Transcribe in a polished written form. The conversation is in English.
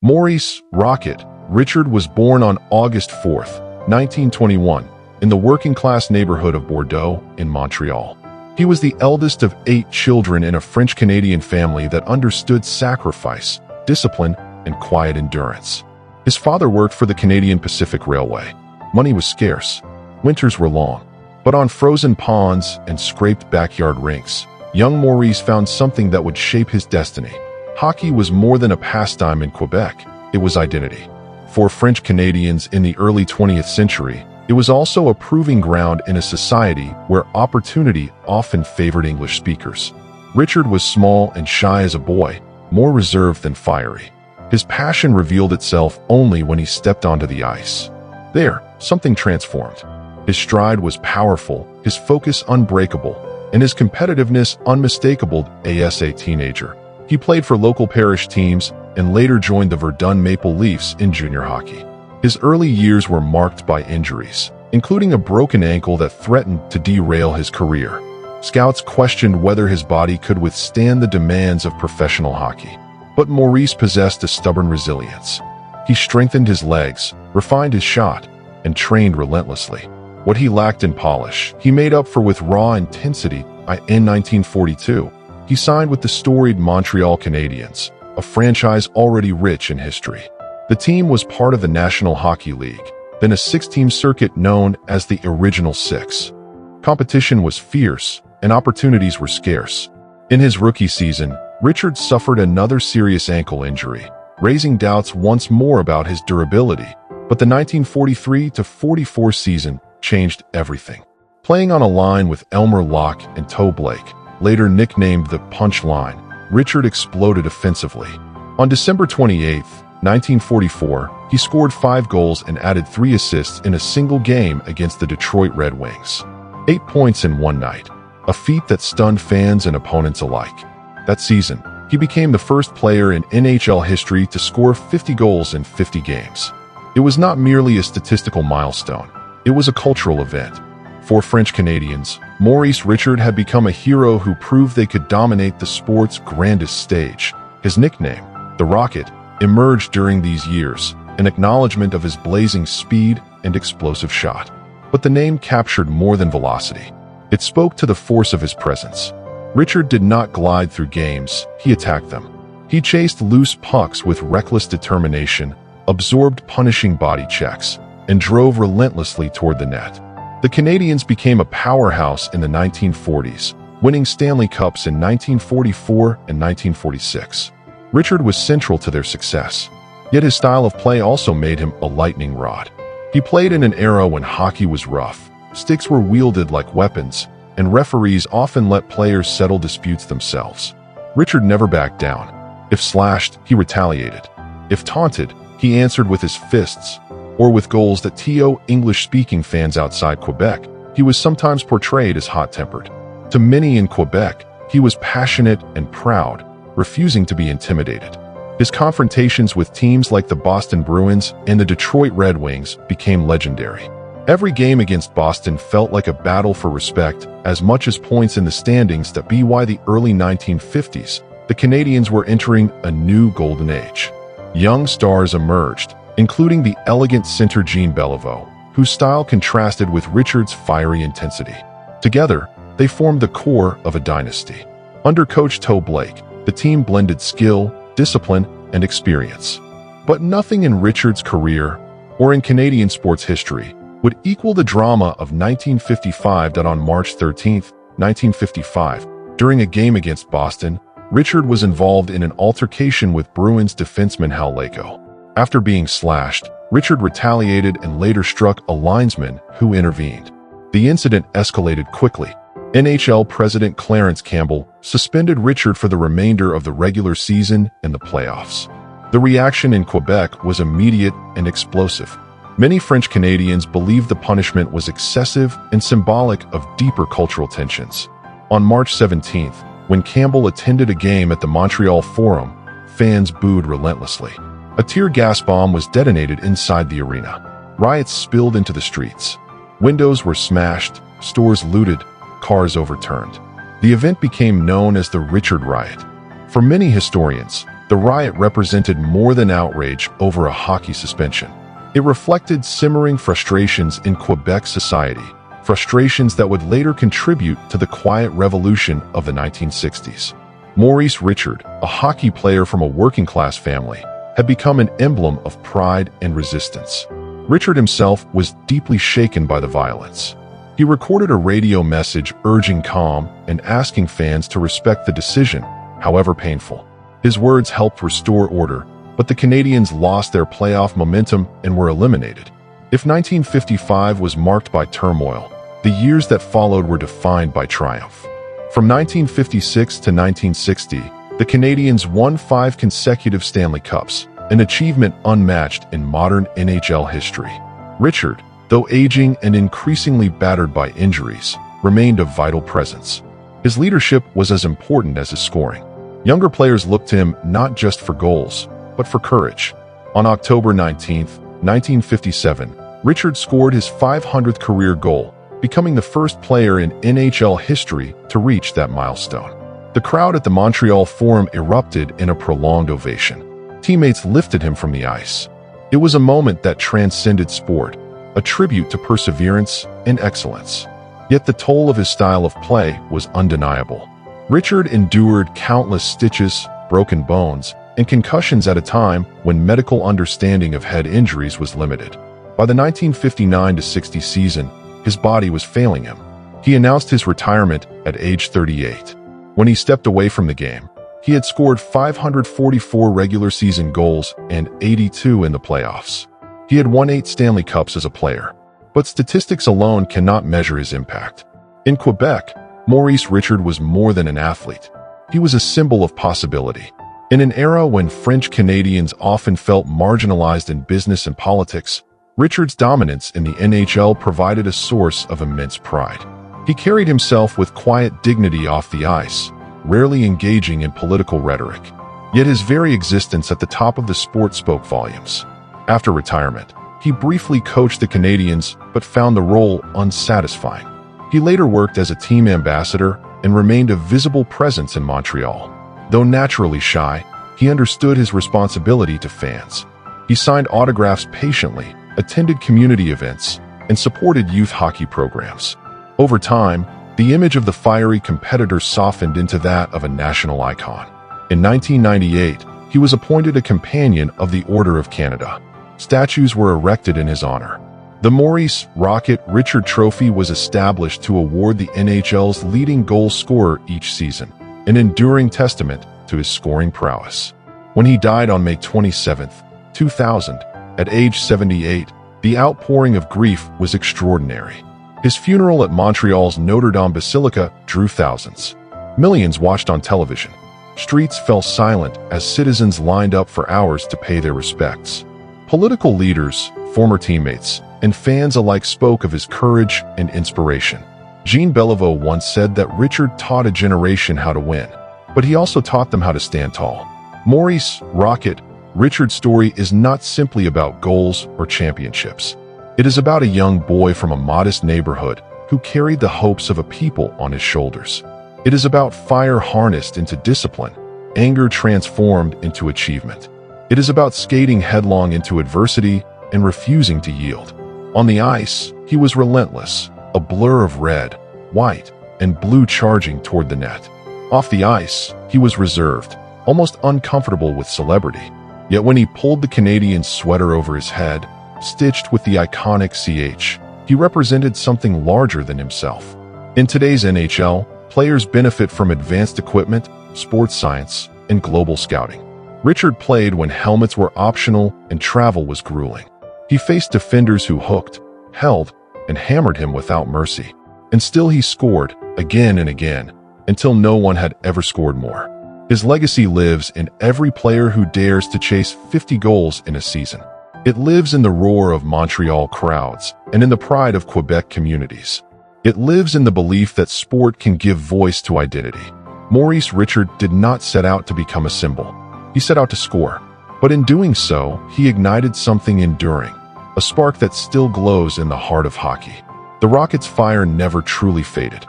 Maurice Rocket Richard was born on August 4, 1921, in the working-class neighborhood of Bordeaux in Montreal. He was the eldest of 8 children in a French-Canadian family that understood sacrifice, discipline, and quiet endurance. His father worked for the Canadian Pacific Railway. Money was scarce. Winters were long. But on frozen ponds and scraped backyard rinks, young Maurice found something that would shape his destiny. Hockey was more than a pastime in Quebec, it was identity. For French Canadians in the early 20th century, it was also a proving ground in a society where opportunity often favored English speakers. Richard was small and shy as a boy, more reserved than fiery. His passion revealed itself only when he stepped onto the ice. There, something transformed. His stride was powerful, his focus unbreakable, and his competitiveness unmistakable. As a teenager, he played for local parish teams and later joined the Verdun Maple Leafs in junior hockey. His early years were marked by injuries, including a broken ankle that threatened to derail his career. Scouts questioned whether his body could withstand the demands of professional hockey. But Maurice possessed a stubborn resilience. He strengthened his legs, refined his shot, and trained relentlessly. What he lacked in polish, he made up for with raw intensity. In 1942, he signed with the storied Montreal Canadiens, a franchise already rich in history. The team was part of the National Hockey League, then a 6-team circuit known as the Original Six. Competition was fierce, and opportunities were scarce. In his rookie season, Richard suffered another serious ankle injury, raising doubts once more about his durability. But the 1943-44 season changed everything. Playing on a line with Elmer Locke and Toe Blake, later nicknamed the Punch Line, Richard exploded offensively. On December 28, 1944, he scored 5 goals and added 3 assists in a single game against the Detroit Red Wings. 8 points in one night, a feat that stunned fans and opponents alike. That season, he became the first player in NHL history to score 50 goals in 50 games. It was not merely a statistical milestone, it was a cultural event. For French Canadians, Maurice Richard had become a hero who proved they could dominate the sport's grandest stage. His nickname, the Rocket, emerged during these years, an acknowledgement of his blazing speed and explosive shot. But the name captured more than velocity. It spoke to the force of his presence. Richard did not glide through games, he attacked them. He chased loose pucks with reckless determination, absorbed punishing body checks, and drove relentlessly toward the net. The Canadiens became a powerhouse in the 1940s, winning Stanley Cups in 1944 and 1946. Richard was central to their success, yet his style of play also made him a lightning rod. He played in an era when hockey was rough, sticks were wielded like weapons, and referees often let players settle disputes themselves. Richard never backed down. If slashed, he retaliated. If taunted, he answered with his fists, or with goals that to English-speaking fans outside Quebec, he was sometimes portrayed as hot-tempered. To many in Quebec, he was passionate and proud, refusing to be intimidated. His confrontations with teams like the Boston Bruins and the Detroit Red Wings became legendary. Every game against Boston felt like a battle for respect as much as points in the standings. That by the early 1950s, the Canadiens were entering a new golden age. Young stars emerged, including the elegant center Jean Beliveau, whose style contrasted with Richard's fiery intensity. Together, they formed the core of a dynasty. Under coach Toe Blake, the team blended skill, discipline, and experience. But nothing in Richard's career, or in Canadian sports history, would equal the drama of 1955. On March 13, 1955, during a game against Boston, Richard was involved in an altercation with Bruins defenseman Hal Laycoe. After being slashed, Richard retaliated and later struck a linesman who intervened. The incident escalated quickly. NHL President Clarence Campbell suspended Richard for the remainder of the regular season and the playoffs. The reaction in Quebec was immediate and explosive. Many French Canadians believed the punishment was excessive and symbolic of deeper cultural tensions. On March 17th, when Campbell attended a game at the Montreal Forum, fans booed relentlessly. A tear gas bomb was detonated inside the arena. Riots spilled into the streets. Windows were smashed, stores looted, cars overturned. The event became known as the Richard Riot. For many historians, the The riot represented more than outrage over a hockey suspension. It reflected simmering frustrations in Quebec society, frustrations that would later contribute to the quiet revolution of the 1960s. Maurice Richard, a hockey player from a working-class family, had become an emblem of pride and resistance. Richard himself was deeply shaken by the violence. He recorded a radio message urging calm and asking fans to respect the decision, however painful. His words helped restore order, but the Canadiens lost their playoff momentum and were eliminated. If 1955 was marked by turmoil, the years that followed were defined by triumph. From 1956 to 1960, the Canadiens won 5 consecutive Stanley Cups, an achievement unmatched in modern NHL history. Richard, though aging and increasingly battered by injuries, remained a vital presence. His leadership was as important as his scoring. Younger players looked to him not just for goals, but for courage. On October 19, 1957, Richard scored his 500th career goal, becoming the first player in NHL history to reach that milestone. The crowd at the Montreal Forum erupted in a prolonged ovation. Teammates lifted him from the ice. It was a moment that transcended sport, a tribute to perseverance and excellence. Yet the toll of his style of play was undeniable. Richard endured countless stitches, broken bones, and concussions at a time when medical understanding of head injuries was limited. By the 1959-60 season, his body was failing him. He announced his retirement at age 38. When he stepped away from the game, he had scored 544 regular season goals and 82 in the playoffs. He had won 8 Stanley Cups as a player, but statistics alone cannot measure his impact. In Quebec, Maurice Richard was more than an athlete. He was a symbol of possibility. In an era when French Canadians often felt marginalized in business and politics, Richard's dominance in the NHL provided a source of immense pride. He carried himself with quiet dignity off the ice, rarely engaging in political rhetoric. Yet his very existence at the top of the sport spoke volumes. After retirement, he briefly coached the Canadiens but found the role unsatisfying. He later worked as a team ambassador and remained a visible presence in Montreal. Though naturally shy, he understood his responsibility to fans. He signed autographs patiently, attended community events, and supported youth hockey programs. Over time, the image of the fiery competitor softened into that of a national icon. In 1998, he was appointed a Companion of the Order of Canada. Statues were erected in his honor. The Maurice Richard Trophy was established to award the NHL's leading goal scorer each season, an enduring testament to his scoring prowess. When he died on May 27, 2000, at age 78, the outpouring of grief was extraordinary. His funeral at Montreal's Notre Dame Basilica drew thousands. Millions watched on television. Streets fell silent as citizens lined up for hours to pay their respects. Political leaders, former teammates, and fans alike spoke of his courage and inspiration. Jean Beliveau once said that Richard taught a generation how to win, but he also taught them how to stand tall. Maurice Richard's story is not simply about goals or championships. It is about a young boy from a modest neighborhood who carried the hopes of a people on his shoulders. It is about fire harnessed into discipline, anger transformed into achievement. It is about skating headlong into adversity and refusing to yield. On the ice, he was relentless, a blur of red, white, and blue charging toward the net. Off the ice, he was reserved, almost uncomfortable with celebrity. Yet when he pulled the Canadian sweater over his head, stitched with the iconic CH, he represented something larger than himself. In today's NHL, players benefit from advanced equipment, sports science, and global scouting. Richard played when helmets were optional and travel was grueling. He faced defenders who hooked, held, and hammered him without mercy. And still he scored, again and again, until no one had ever scored more. His legacy lives in every player who dares to chase 50 goals in a season. It lives in the roar of Montreal crowds and in the pride of Quebec communities. It lives in the belief that sport can give voice to identity. Maurice Richard did not set out to become a symbol. He set out to score. But in doing so, he ignited something enduring, a spark that still glows in the heart of hockey. The Rockets' fire never truly faded.